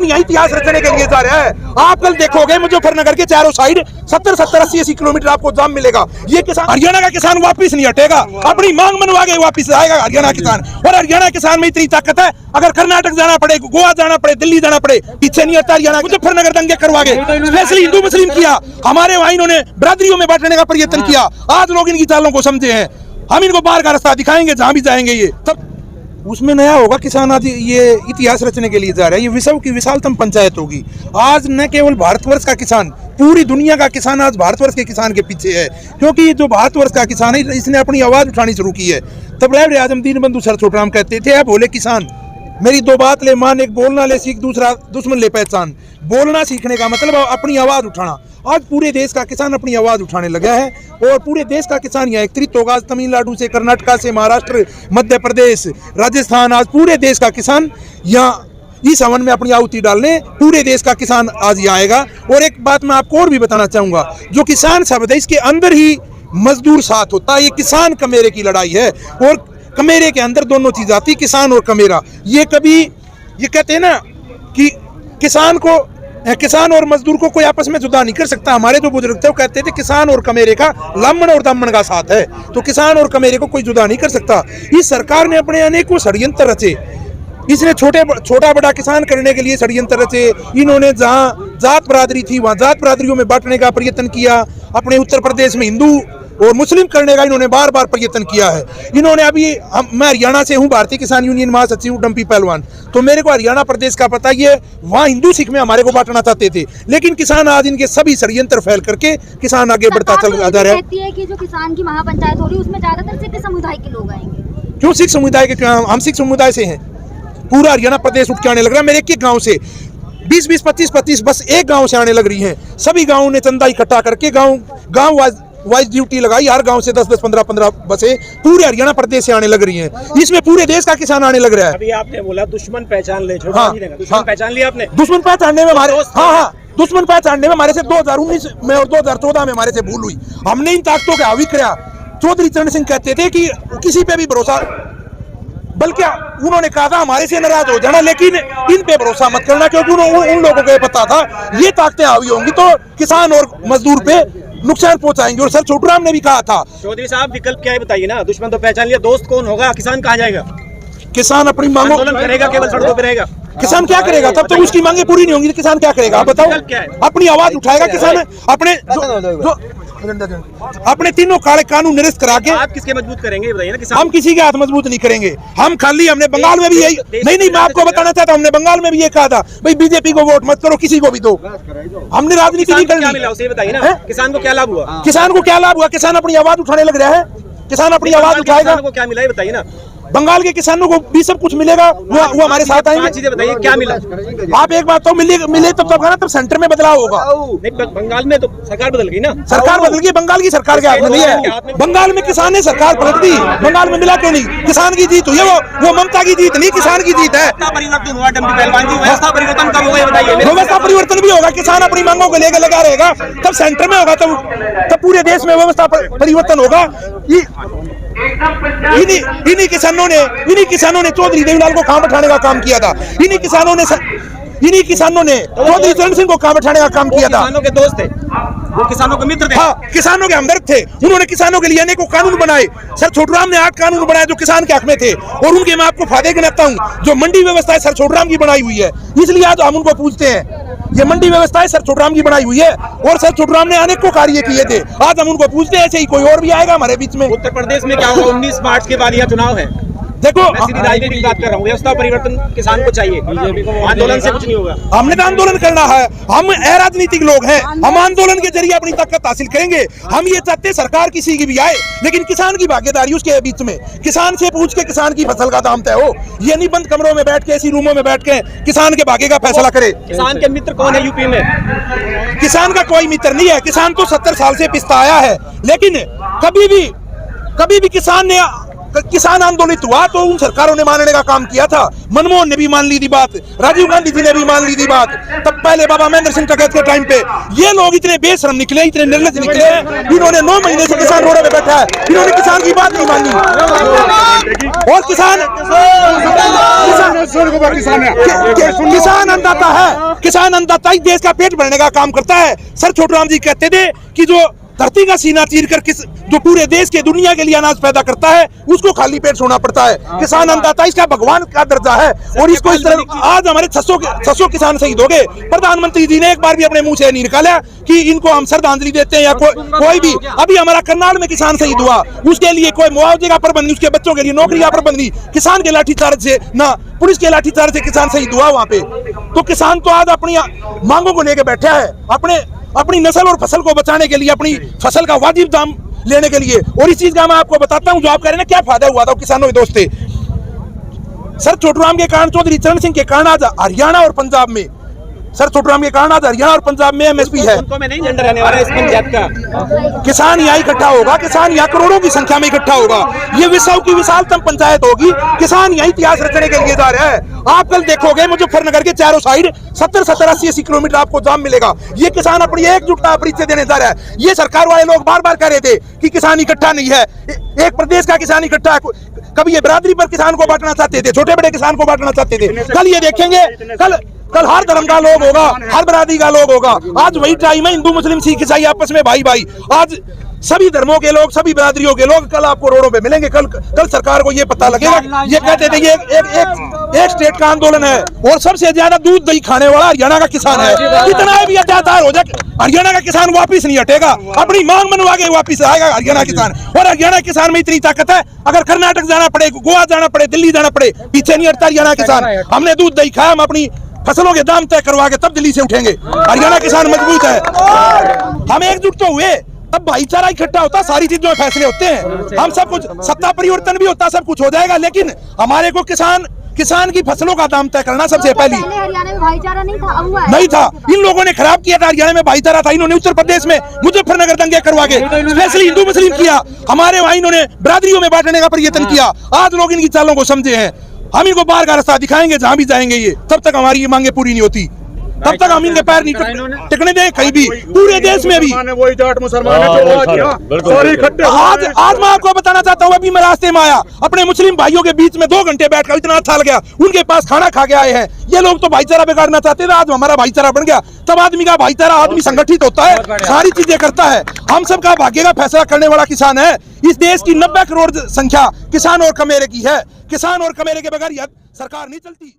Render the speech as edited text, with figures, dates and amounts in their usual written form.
यही इतिहास रचने के लिए जा रहा है। आप कल देखोगे मुजफ्फरनगर के चारों साइड 70-80 किलोमीटर आपको जाम मिलेगा। ये किसान, हरियाणा का किसान वापिस नहीं हटेगा, अपनी मांग मनवा के वापिस आएगा हरियाणा किसान। और हरियाणा किसान में इतनी ताकत है, अगर कर्नाटक जाना पड़े, गोवा जाना पड़े, दिल्ली जाना पड़े, पीछे नहीं हटता हरियाणा। मुजफ्फरनगर दंगे करवा के स्पेशली हिंदू मुस्लिम किया, हमारे वहां इन्होंने बरादरियों में बांटने का प्रयत्न किया। आज लोग इनकी चालों को समझे हैं, हम इनको बाहर का रास्ता दिखाएंगे जहां भी जाएंगे। ये तब उसमें नया होगा। किसान आज ये इतिहास रचने के लिए जा रहा है। ये विश्व की विशालतम पंचायत होगी। आज न केवल भारतवर्ष का किसान, पूरी दुनिया का किसान आज भारतवर्ष के किसान के पीछे है, क्योंकि जो भारतवर्ष का किसान है इसने अपनी आवाज उठानी शुरू की है। तब रह आजम दीनबंधु सर छोटराम कहते थे, अब बोले किसान मेरी दो बात ले मान, एक बोलना ले सीख, दूसरा दुश्मन ले पहचान। बोलना सीखने का मतलब अपनी आवाज उठाना। आज पूरे देश का किसान अपनी आवाज उठाने लगा है और पूरे देश का किसान यहाँ एकत्रित होगा। तमिलनाडु से, कर्नाटक से, महाराष्ट्र, मध्य प्रदेश, राजस्थान, आज पूरे देश का किसान यहाँ इस हवन में अपनी आहुति डालने पूरे देश का किसान आज यहाँ आएगा। और एक बात मैं आपको और भी बताना चाहूँगा, जो किसान शब्द है इसके अंदर ही मजदूर साथ होता है। ये किसान कमेरे की लड़ाई है और कमेरे के अंदर दोनों चीज आती, किसान और कमेरा। ये कभी ये कहते हैं ना कि किसान और मजदूर को कोई आपस में जुदा नहीं कर सकता। हमारे जो बुजुर्ग थे वो कहते थे किसान और कमेरे का लम्बन और दमन का साथ है, तो किसान और कमेरे को कोई जुदा नहीं कर सकता। इस सरकार ने अपने अनेकों षड्यंत्र रचे। इसने छोटा बड़ा किसान करने के लिए षड्यंत्र रचे। इन्होंने जहाँ जात बरादरी थी वहाँ जात बरादरियों में बांटने का प्रयत्न किया। अपने उत्तर प्रदेश में हिंदू और मुस्लिम करने का इन्होंने बार बार प्रयत्न किया है। इन्होंने अभी मैं हरियाणा से हूँ, भारतीय किसान यूनियन महासचिव डम्पी पहलवान, तो मेरे को हरियाणा प्रदेश का पता है। वहाँ हिंदू सिख में हमारे को बांटना चाहते थे, लेकिन किसान आज इनके सभी षड्यंत्र फैल करके किसान आगे बढ़ता चल जा रहा है। कि जो किसान की महापंचायत हो रही है उसमें ज्यादातर सिख समुदाय के लोग आएंगे। क्यों सिख समुदाय के? हम सिख समुदाय से हैं। पूरा हरियाणा प्रदेश उठ के आने लग रहा है। मेरे एक गाँव से 20-20, 25-25 बस एक गाँव से आने लग रही है। सभी गाँव ने चंदा इकट्ठा करके गाँव वाइज ड्यूटी लगाई। हर गांव से 10-10, 15-15 बसें पूरे हरियाणा प्रदेश से आने लग रही हैं। इसमें पूरे देश का किसान आने लग रहा है। अभी आपने बोला दुश्मन पहचान ले, दुश्मन पहचान लिया आपने? दुश्मन पहचानने में हमारे दुश्मन पहचानने में हमारे से 2019 में और 2014 में हमारे से भूल हुई। हमने इन ताकतों के हावी किया। चौधरी चरण सिंह कहते थे कि किसी पे भी भरोसा, बल्कि उन्होंने कहा था हमारे से नाराज हो जाना, लेकिन इन पे भरोसा मत करना, क्योंकि उन लोगों को पता था ये ताकतें हावी होंगी तो किसान और मजदूर पे नुकसान पहुंचाएंगे। और सर छोटूराम ने भी कहा था। चौधरी साहब विकल्प क्या है बताइए ना? दुश्मन तो पहचान लिया, दोस्त कौन होगा? किसान कहाँ जाएगा? किसान अपनी मांगों आंदोलन करेगा, केवल सड़कों पे रहेगा। किसान क्या करेगा? तब तक उसकी मांगे पूरी नहीं होंगी। किसान क्या करेगा आप बताओ? अपनी आवाज उठाएगा किसान। अपने तीनों काले कानून निरस्त करा के आप किसके मजबूत करेंगे बताइए ना? किसान हम किसी के हाथ मजबूत नहीं करेंगे। हम खाली हमने बंगाल में भी यही नहीं मैं आपको बताना चाहता हूँ, हमने बंगाल में भी ये कहा था भाई बीजेपी को वोट मत करो, किसी को भी दो। हमने राजनीति नहीं करनी। बताइए ना किसान को क्या लाभ हुआ? किसान को क्या लाभ हुआ? किसान अपनी आवाज उठाने लग रहा है। किसान अपनी आवाज उठाएगा। क्या मिला बताइए ना? बंगाल के किसानों को भी सब कुछ मिलेगा, वो हमारे साथ आएंगे। चीजें बताइए क्या मिला? आप एक बात तो मिले तब ना, तब सेंटर में बदलाव होगा। नहीं बंगाल में तो सरकार बदल गई ना। सरकार बदल गई, बंगाल की सरकार के हाथ में नहीं है। बंगाल में किसान ने सरकार पलट दी, बंगाल में मिला क्यों नहीं? किसान की जीत हुई है, वो ममता की जीत नहीं, किसान की जीत है। परिवर्तन हुआ डम्पी पहलवान जी, व्यवस्था परिवर्तन कब होगा बताइए? व्यवस्था परिवर्तन भी होगा। किसान अपनी मांगों को लेकर लगा रहेगा, तब सेंटर में होगा, तब पूरे देश में व्यवस्था परिवर्तन होगा। इन्हीं किसानों ने चौधरी देवीलाल को काम उठाने का काम किया था। इन्हीं किसानों ने चौधरी चरण सिंह को काम उठाने का काम किया था। किसानों के दोस्त थे, वो किसानों के मित्र थे। हाँ, किसानों के हमदर्द थे। उन्होंने किसानों के लिए अनेकों कानून बनाए। सर छोटूराम ने 8 कानून बनाए जो किसान के हक में थे, और उनके मैं आपको फायदे गिनाता हूँ। जो मंडी व्यवस्था है सर छोटूराम की बनाई हुई है, इसलिए आज हम उनको पूछते हैं। ये मंडी व्यवस्था है सर छोटूराम की बनाई हुई है, और सर छोटूराम ने अनेकों कार्य किए थे। आज हम उनको पूछते हैं, ऐसे ही कोई और भी आएगा हमारे बीच में। उत्तर प्रदेश में क्या होगा? 19 मार्च के बाद यह चुनाव है। देखो सीधी राजनीति की बात कर रहा हूँ। व्यवस्था परिवर्तन किसान को चाहिए, बीजेपी को आंदोलन से कुछ नहीं होगा। हमने तो आंदोलन करना है। हम अराजनीतिक लोग हैं, हम आंदोलन के जरिए अपनी ताकत हासिल करेंगे। हम ये चाहते सरकार किसी की भी आए, लेकिन किसान की भागीदारी उसके बीच में। किसान से पूछ के किसान की फसल का दाम तय हो। ये नहीं बंद कमरों में बैठ के, ऐसी रूमों में बैठ के किसान के भाग्य का फैसला करे। किसान के मित्र कौन है यूपी में? किसान का कोई मित्र नहीं है। किसान तो 70 साल से पिसता आया है, लेकिन कभी भी किसान ने किसान आंदोलित हुआ तो उन सरकारों ने मानने का काम किया था। मनमोहन ने भी मान ली थी बात, राजीव गांधी जी ने भी मान ली थी बात, तब पहले बाबा महेंद्र सिंह टिकैत के टाइम पे। ये लोग इतने बेशरम निकले, इतने निर्लज निकले, इन्होंने 9 महीने से किसान रोड पे बैठा है, इन्होंने किसान की बात नहीं मानी। और किसान अन्नदाता है, किसान अन्नदाता ही देश का पेट भरने का काम करता है। सर छोटूराम जी कहते थे कि जो धरती का सीना चीर कर जो पूरे देश के दुनिया के लिए अनाज पैदा करता है उसको खाली पेट सोना पड़ता है। किसान अन्नदाता इसका भगवान का दर्जा है और इसको इस तरह आज हमारे 600 किसान शहीद हो गए। प्रधानमंत्री जी ने एक बार भी अपने मुंह से नहीं निकाला कि इनको हम श्रद्धांजलि देते हैं या कोई भी। अभी हमारा करनाल में किसान शहीद हुआ, उसके लिए कोई मुआवजे का प्रबंध नहीं, उसके बच्चों के लिए नौकरी का प्रबंध नहीं, किसान के लाठीचार्ज से ना पुलिस के लाठीचार्ज से किसान शहीद हुआ वहां पे। तो किसान तो आज अपनी मांगों को लेकर बैठा है, अपनी नस्ल और फसल को बचाने के लिए, अपनी फसल का वाजिब दाम लेने के लिए। और इस चीज का मैं आपको बताता हूं, जो आप कह रहे हैं ना क्या फायदा हुआ था किसानों के दोस्त थे। सर छोटूराम के कारण, चौधरी चरण सिंह के कारण आज हरियाणा और पंजाब में, सर छोटूराम के कारण आज हरियाणा और पंजाब में एमएसपी है। में नहीं झंडा रहने वाला है इस पंचायत का। किसान यहाँ इकट्ठा होगा, किसान यहाँ करोड़ों की संख्या में इकट्ठा होगा। ये विश्व की विशालतम पंचायत होगी, किसान यहाँ इतिहास रचने के लिए जा रहा है। आप कल देखोगे मुजफ्फरनगर के चारों साइड 70-70, 80-80 किलोमीटर आपको जाम मिलेगा। ये किसान अपनी एकजुटता परिचय देने जा रहा है। ये सरकार वाले लोग बार बार कह रहे थे कि किसान इकट्ठा नहीं है, एक प्रदेश का किसान इकट्ठा है। कभी ये बिरादरी पर किसान को बांटना चाहते थे, छोटे बड़े किसान को बांटना चाहते थे। कल ये देखेंगे, कल हर धर्म का लोग होगा, हर बिरादरी का लोग होगा। आज वही टाइम है, हिंदू मुस्लिम सिख ईसाई आपस में भाई भाई। आज सभी धर्मों के लोग, सभी बिरादरियों के लोग कल आपको रोडों पे मिलेंगे। कल सरकार को ये पता लगेगा। ये कहते थे ये एक स्टेट का आंदोलन है और सबसे ज्यादा दूध दही खाने वाला हरियाणा का किसान है। कितना भी अत्याचार हो जाए, हरियाणा का किसान वापिस नहीं हटेगा, अपनी मांग मनवा के वापिस आएगा हरियाणा किसान। और हरियाणा किसान में इतनी ताकत है, अगर कर्नाटक जाना पड़े, गोवा जाना पड़े, दिल्ली जाना पड़े, पीछे नहीं हटता हरियाणा किसान। हमने दूध दही खाया, हम अपनी फसलों के दाम तय करवा के तब दिल्ली से उठेंगे। हरियाणा किसान मजबूत है, हम एकजुट तो हुए, तब भाईचारा इकट्ठा होता, सारी चीजों में फैसले होते हैं। हम सब कुछ, सत्ता परिवर्तन भी होता, सब कुछ हो जाएगा, लेकिन हमारे को किसान की फसलों का दाम तय करना सबसे पहले। हरियाणा में भाईचारा नहीं था, अब हुआ है। नहीं था, इन लोगों ने खराब किया था। हरियाणा में भाईचारा था, इन्होंने उत्तर प्रदेश में मुजफ्फरनगर दंगे करवा के स्पेशली हिंदू मुस्लिम किया। हमारे वहां इन्होंने बिरादरियों में बांटने का प्रयत्न किया। आज लोग इनकी चालों को समझे हैं। हम इनको बाहर का रास्ता दिखाएंगे जहां भी जाएंगे। ये तब तक हमारी ये मांगे पूरी नहीं होती, तब तक हम इनके पैर नहीं टिकने दें कहीं भी, पूरे देश में भी। वही जाट मुसलमान आज मैं आपको बताना चाहता हूँ, अभी मैं रास्ते में आया, अपने मुस्लिम भाइयों के बीच में 2 घंटे बैठकर इतना अच्छा लग गया। उनके पास खाना खा के आए हैं। ये लोग तो भाईचारा बिगाड़ना चाहते थे, आज हमारा भाईचारा बन गया। तब आदमी का भाईचारा, आदमी संगठित होता है, सारी चीजें करता है। हम सबका भाग्य का फैसला करने वाला किसान है। इस देश की 90 करोड़ संख्या किसान और कमेरे की है। किसान और कमेरे के बगैर यह सरकार नहीं चलती।